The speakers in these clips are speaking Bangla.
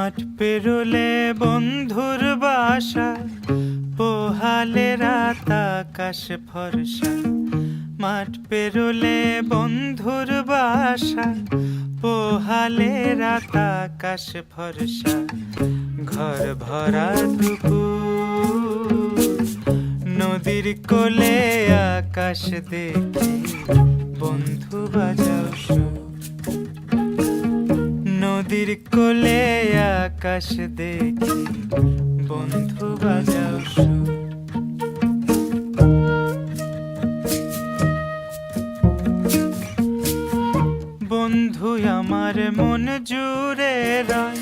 মাঠ পেরোলে বন্ধুর বাসা, পোহালে রাত আকাশ ফর্সা। মাঠ পেরোলে বন্ধুর বাসা, পোহালে রাত আকাশ ফর্সা। ঘর ভরা দুপুর, নদীর কোলে আকাশ দেখি, বন্ধু বাজাও সুর। নদীর কোলে আকাশ দেখি, বন্ধু বাজাও সুর। বন্ধু আমার মন জুড়ে রয়,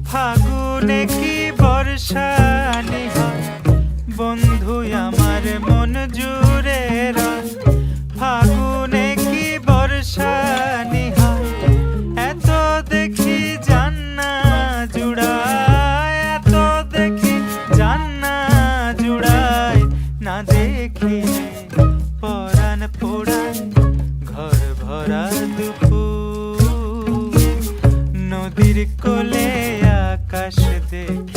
ফাগুনে কি বর্ষা নিহায়। বন্ধু আমার মন জুড়ে রয়, ফাগুনে কি বর্ষা নিহায়। এত দেখি জান্না জুড়ায়, এত দেখি জান্না জুড়ায়। না দেখিলে পরাণ পোড়ায়, ঘর ভরা দুপুর, নদীর কোলে আকাশ দেখি,